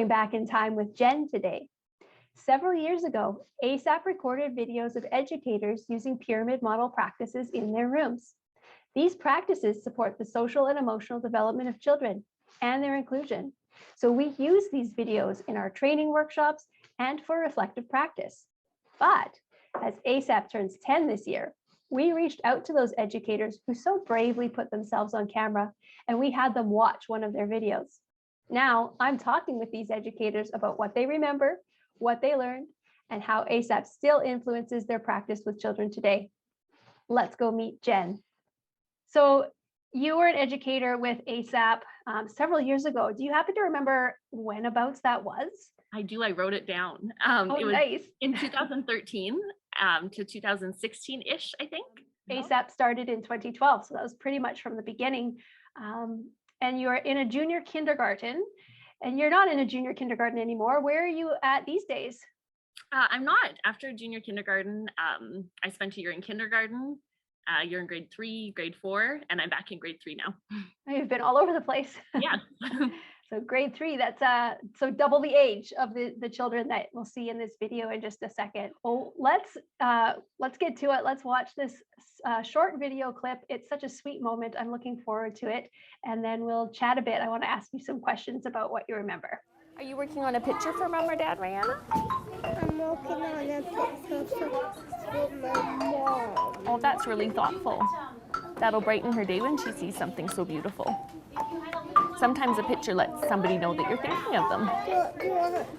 going back in time with Jenn today. Several years ago, ASaP recorded videos of educators using pyramid model practices in their rooms. These practices support the social and emotional development of children and their inclusion. So we use these videos in our training workshops and for reflective practice. But as ASaP turns 10 this year, we reached out to those educators who so bravely put themselves on camera, and we had them watch one of their videos. Now I'm talking with these educators about what they remember, what they learned, and how ASaP still influences their practice with children today. Let's go meet Jenn. So you were an educator with ASaP several years ago. Do you happen to remember whenabouts that was? I do. I wrote it down. It was nice. in 2013 to 2016-ish, I think. ASaP started in 2012, so that was pretty much from the beginning. And you're in a junior kindergarten, and you're not in a junior kindergarten anymore. Where are you at these days? I'm not. After junior kindergarten, I spent a year in kindergarten, a year in grade 3, grade 4, and I'm back in grade 3 now. You've been all over the place. Yeah. So grade 3, that's so double the age of the children that we'll see in this video in just a second. Oh, let's get to it. Let's watch this short video clip. It's such a sweet moment. I'm looking forward to it. And then we'll chat a bit. I want to ask you some questions about what you remember. Are you working on a picture for Mom or Dad, Rihanna? I'm working on a picture with my mom. Oh, that's really thoughtful. That'll brighten her day when she sees something so beautiful. Sometimes a picture lets somebody know that you're thinking of them. Do you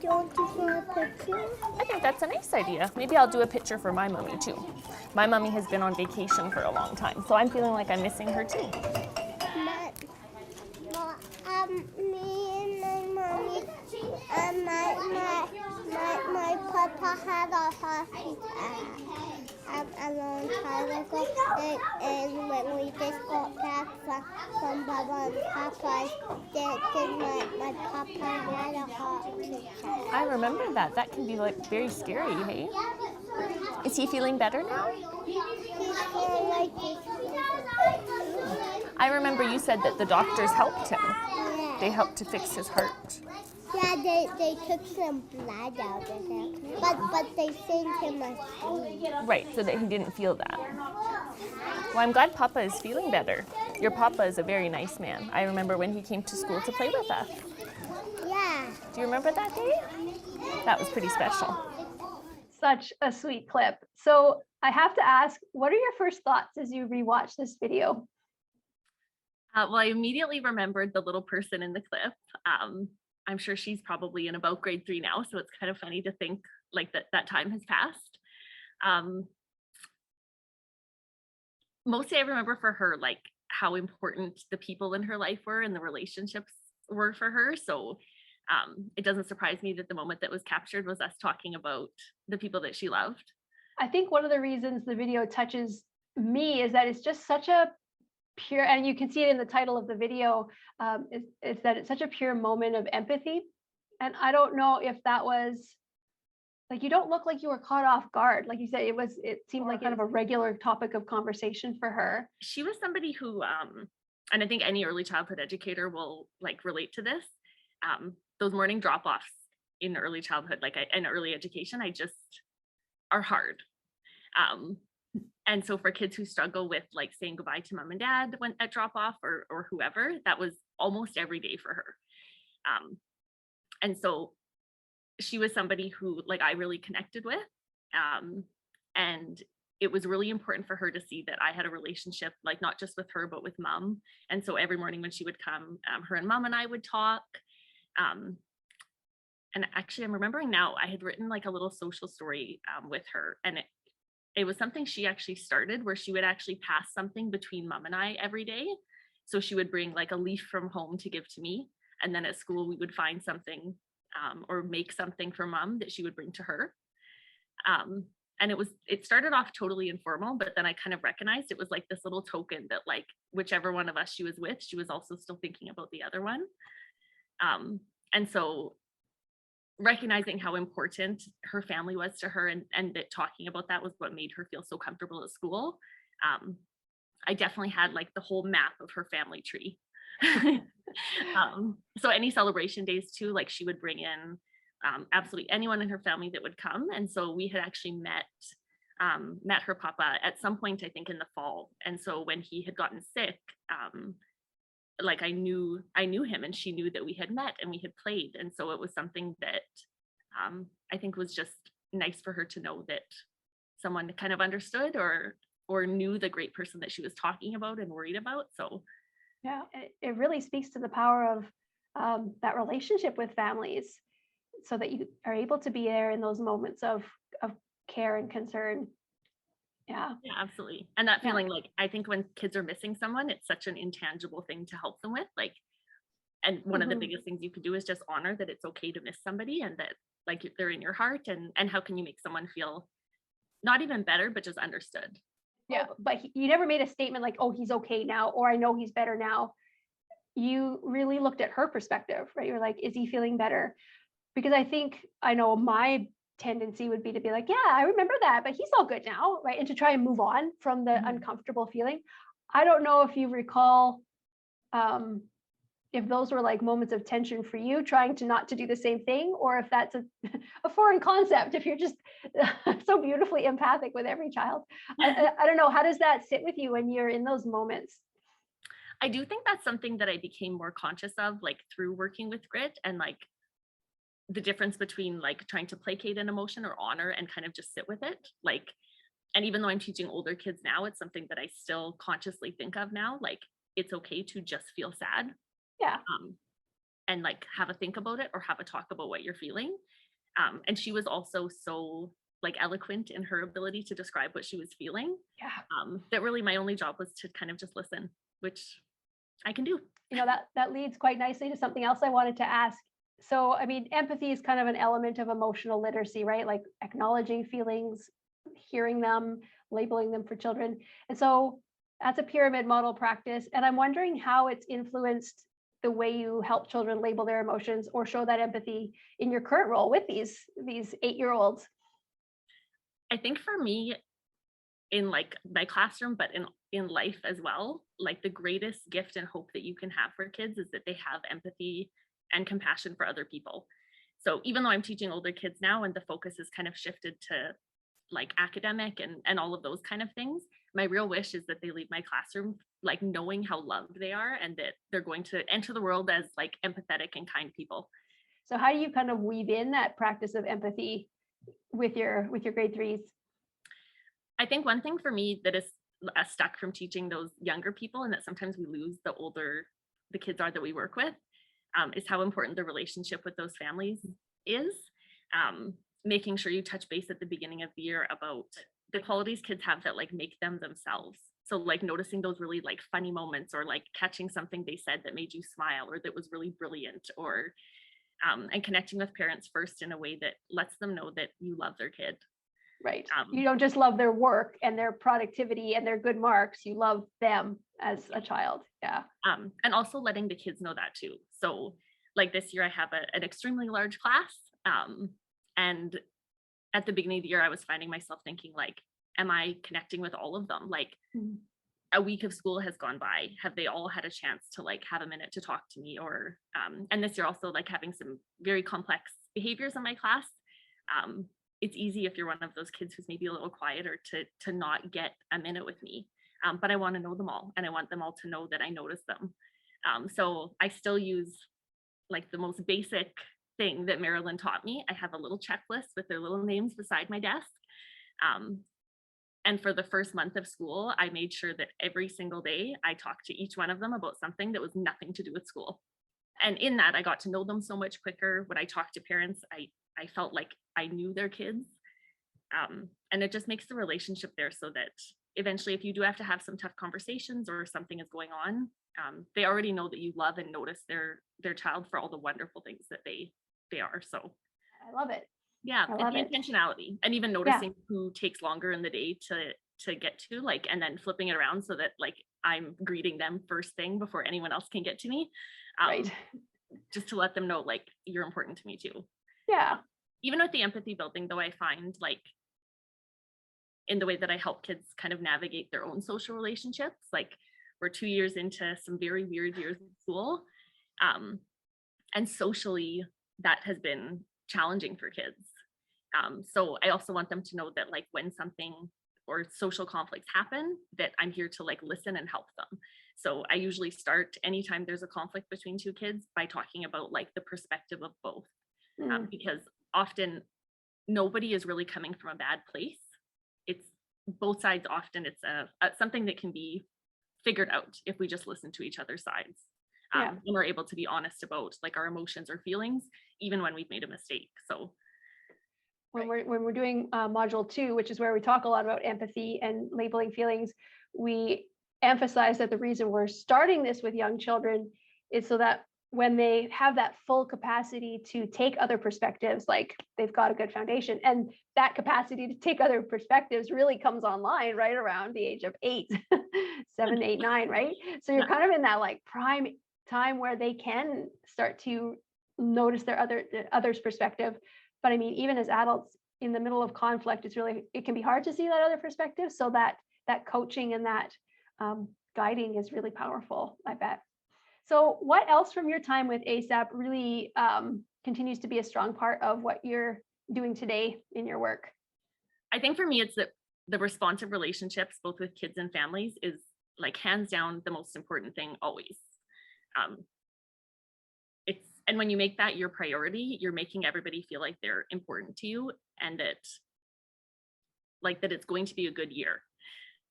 want to see a picture? I think that's a nice idea. Maybe I'll do a picture for my mommy too. My mommy has been on vacation for a long time, so I'm feeling like I'm missing her too. Me and my mommy and my papa had a hospital a long time ago, and when we just got back from Baba and Papa, then my papa had a heart attack. I remember that. That can be like very scary, hey? Is he feeling better now? He's feeling like I remember you said that the doctors helped him. yeah. They helped to fix his heart. Yeah, they took some blood out of him, but they sent him asleep. Right, so that he didn't feel that. Well, I'm glad Papa is feeling better. Your Papa is a very nice man. I remember when he came to school to play with us. Yeah. Do you remember that day? That was pretty special. Such a sweet clip. So I have to ask, what are your first thoughts as you rewatch this video? Well, I immediately remembered the little person in the clip. I'm sure she's probably in about grade 3 now, so it's kind of funny to think like that time has passed. Mostly I remember for her like how important the people in her life were and the relationships were for her. So it doesn't surprise me that the moment that was captured was us talking about the people that she loved. I think one of the reasons the video touches me is that it's just such a pure, and you can see it in the title of the video, is that it's such a pure moment of empathy. And I don't know if that was, like, you don't look like you were caught off guard. Like you said, it seemed like kind of a regular topic of conversation for her. She was somebody who, and I think any early childhood educator will like relate to this, those morning drop-offs in early childhood, like in early education, I just are hard. And so for kids who struggle with like saying goodbye to mom and dad when at drop off or whoever, that was almost every day for her. And so she was somebody who like I really connected with. And it was really important for her to see that I had a relationship, like not just with her, but with mom. And so every morning when she would come, her and mom and I would talk. And actually I'm remembering now, I had written like a little social story with her, and it was something she actually started where she would actually pass something between mom and I every day. So she would bring like a leaf from home to give to me. And then at school, we would find something or make something for mom that she would bring to her. And it started off totally informal, but then I kind of recognized it was like this little token that like whichever one of us she was with, she was also still thinking about the other one. And so recognizing how important her family was to her and that talking about that was what made her feel so comfortable at school. I definitely had like the whole map of her family tree So any celebration days too, like she would bring in absolutely anyone in her family that would come. And so we had actually met her papa at some point, I think in the fall. And so when he had gotten sick, like I knew him, and she knew that we had met and we had played. And so it was something that I think was just nice for her to know that someone kind of understood or knew the great person that she was talking about and worried about. So yeah, it really speaks to the power of that relationship with families, so that you are able to be there in those moments of care and concern. Yeah. yeah, absolutely. And that Yeah. feeling, like I think when kids are missing someone, it's such an intangible thing to help them with. Like, and one of the biggest things you could do is just honor that it's okay to miss somebody, and that like they're in your heart, and how can you make someone feel not even better, but just understood. Yeah, but you never made a statement like, oh, he's okay now, or I know he's better now. You really looked at her perspective, right? You're like, is he feeling better? Because I know my tendency would be to be like, yeah, I remember that, but he's all good now, right? And to try and move on from the uncomfortable feeling. I don't know if you recall if those were like moments of tension for you, trying to not to do the same thing, or if that's a foreign concept, if you're just so beautifully empathic with every child. I don't know, how does that sit with you when you're in those moments? I do think that's something that I became more conscious of, like through working with grit, and like the difference between like trying to placate an emotion or honor and kind of just sit with it. Like, and even though I'm teaching older kids now, it's something that I still consciously think of now. Like, it's okay to just feel sad. Yeah. And like have a think about it, or have a talk about what you're feeling. And she was also so like eloquent in her ability to describe what she was feeling. Yeah. That really my only job was to kind of just listen, which I can do. That leads quite nicely to something else I wanted to ask. So, I mean, empathy is kind of an element of emotional literacy, right? Like acknowledging feelings, hearing them, labeling them for children. And so that's a pyramid model practice. And I'm wondering how it's influenced the way you help children label their emotions or show that empathy in your current role with these 8-year-olds. I think for me, in like my classroom, but in life as well, like the greatest gift and hope that you can have for kids is that they have empathy and compassion for other people. So even though I'm teaching older kids now and the focus is kind of shifted to like academic and all of those kind of things, my real wish is that they leave my classroom like knowing how loved they are, and that they're going to enter the world as like empathetic and kind people. So how do you kind of weave in that practice of empathy with your grade 3s? I think one thing for me that is stuck from teaching those younger people, and that sometimes we lose the older the kids are that we work with, is how important the relationship with those families is. Making sure you touch base at the beginning of the year about the qualities kids have that like make them themselves. So like noticing those really like funny moments, or like catching something they said that made you smile, or that was really brilliant, or and connecting with parents first in a way that lets them know that you love their kid. Right. You don't just love their work and their productivity and their good marks. You love them as a child. Yeah. And also letting the kids know that too. So like this year I have an extremely large class. And at the beginning of the year, I was finding myself thinking like, am I connecting with all of them? Like a week of school has gone by. Have they all had a chance to like have a minute to talk to me? Or, and this year also like having some very complex behaviors in my class. It's easy if you're one of those kids who's maybe a little quieter to not get a minute with me. But I want to know them all, and I want them all to know that I notice them. So I still use like the most basic thing that Marilyn taught me. I have a little checklist with their little names beside my desk. And for the first month of school, I made sure that every single day I talked to each one of them about something that was nothing to do with school. And in that, I got to know them so much quicker. When I talked to parents, I felt like I knew their kids. And it just makes the relationship there so that eventually, if you do have to have some tough conversations or something is going on, they already know that you love and notice their child for all the wonderful things that they are. So I love it. Yeah, I love and it. the intentionality, and even noticing who takes longer in the day to get to, like, and then flipping it around so that like I'm greeting them first thing before anyone else can get to me. Right. Just to let them know like you're important to me too. Yeah. Even with the empathy building though, I find like in the way that I help kids kind of navigate their own social relationships, like we're 2 years into some very weird years of school. And socially, that has been challenging for kids. So I also want them to know that like when something or social conflicts happen, that I'm here to like listen and help them. So I usually start anytime there's a conflict between two kids by talking about like the perspective of both, because often nobody is really coming from a bad place. It's both sides. Often it's something that can be figured out if we just listen to each other's sides. And we're able to be honest about like our emotions or feelings, even when we've made a mistake. So when we're doing module 2, which is where we talk a lot about empathy and labeling feelings, we emphasize that the reason we're starting this with young children is so that when they have that full capacity to take other perspectives, like they've got a good foundation, and that capacity to take other perspectives really comes online right around the age of 8, 7, 8, 9, right? So you're kind of in that like prime time where they can start to notice their other's perspective. But I mean, even as adults in the middle of conflict, it can be hard to see that other perspective. So that coaching and that guiding is really powerful, I bet. So what else from your time with ASaP really continues to be a strong part of what you're doing today in your work? I think for me, it's that the responsive relationships, both with kids and families, is like hands down the most important thing always. And when you make that your priority, you're making everybody feel like they're important to you, and that it's going to be a good year.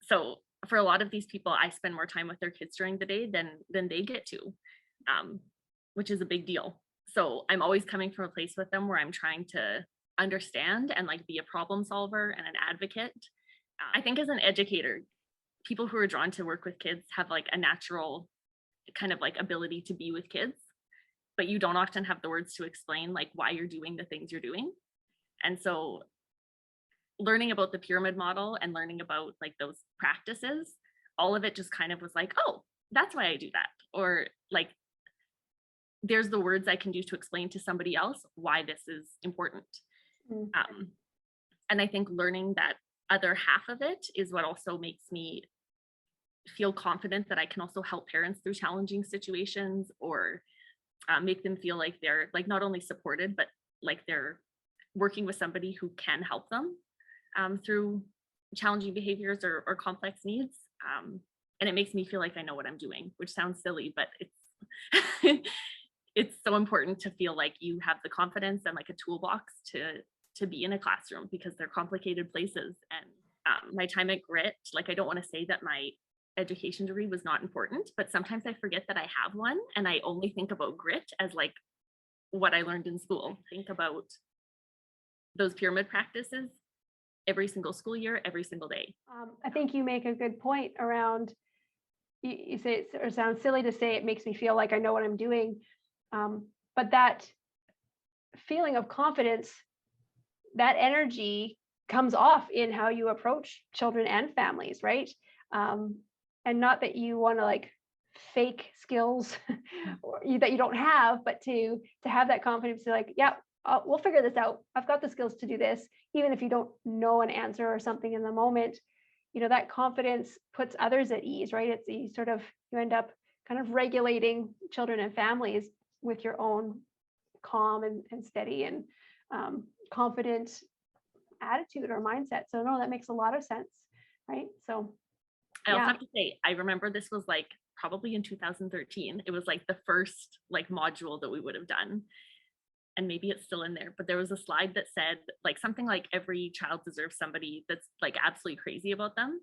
So for a lot of these people, I spend more time with their kids during the day than they get to, which is a big deal. So I'm always coming from a place with them where I'm trying to understand and like be a problem solver and an advocate. I think as an educator, people who are drawn to work with kids have like a natural kind of like ability to be with kids, but you don't often have the words to explain like why you're doing the things you're doing. And so learning about the pyramid model and learning about like those practices, all of it just kind of was like, oh, that's why I do that. Or like, there's the words I can do to explain to somebody else why this is important. And I think learning that other half of it is what also makes me feel confident that I can also help parents through challenging situations, or make them feel like they're like not only supported, but like they're working with somebody who can help them through challenging behaviors or complex needs. And it makes me feel like I know what I'm doing, which sounds silly, but it's it's so important to feel like you have the confidence and like a toolbox to be in a classroom, because they're complicated places. And my time at Grit, like I don't want to say that my education degree was not important, but sometimes I forget that I have one, and I only think about Grit as like what I learned in school. Think about those pyramid practices every single school year, every single day. I think you make a good point around, you say it sounds silly to say it makes me feel like I know what I'm doing, but that feeling of confidence, that energy comes off in how you approach children and families, right? And not that you want to like fake skills that you don't have, but to have that confidence to like, yeah, we'll figure this out. I've got the skills to do this, even if you don't know an answer or something in the moment. You know, that confidence puts others at ease, right? You end up kind of regulating children and families with your own calm and steady and confident attitude or mindset. So no, that makes a lot of sense, right? So I also have to say, I remember this was like probably in 2013. It was like the first like module that we would have done. And maybe it's still in there, but there was a slide that said like something like every child deserves somebody that's like absolutely crazy about them.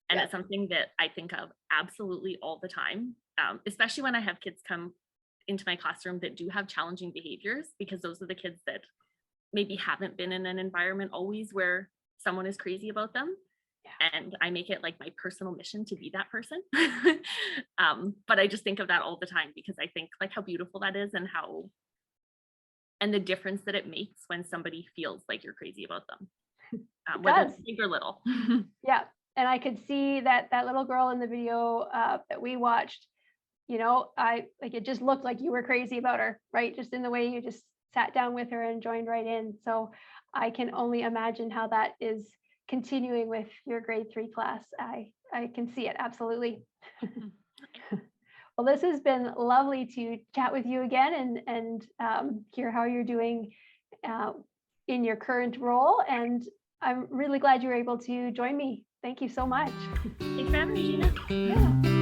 And it's something that I think of absolutely all the time, especially when I have kids come into my classroom that do have challenging behaviors, because those are the kids that maybe haven't been in an environment always where someone is crazy about them. And I make it like my personal mission to be that person. But I just think of that all the time, because I think like how beautiful that is, and the difference that it makes when somebody feels like you're crazy about them, whether it's big or little. Yeah. And I could see that little girl in the video that we watched, you know, it just looked like you were crazy about her, right? Just in the way you just sat down with her and joined right in. So I can only imagine how that is continuing with your grade 3 class. I can see it, absolutely. Well, this has been lovely to chat with you again and hear how you're doing in your current role. And I'm really glad you were able to join me. Thank you so much. Thanks for having me, Gina. Yeah.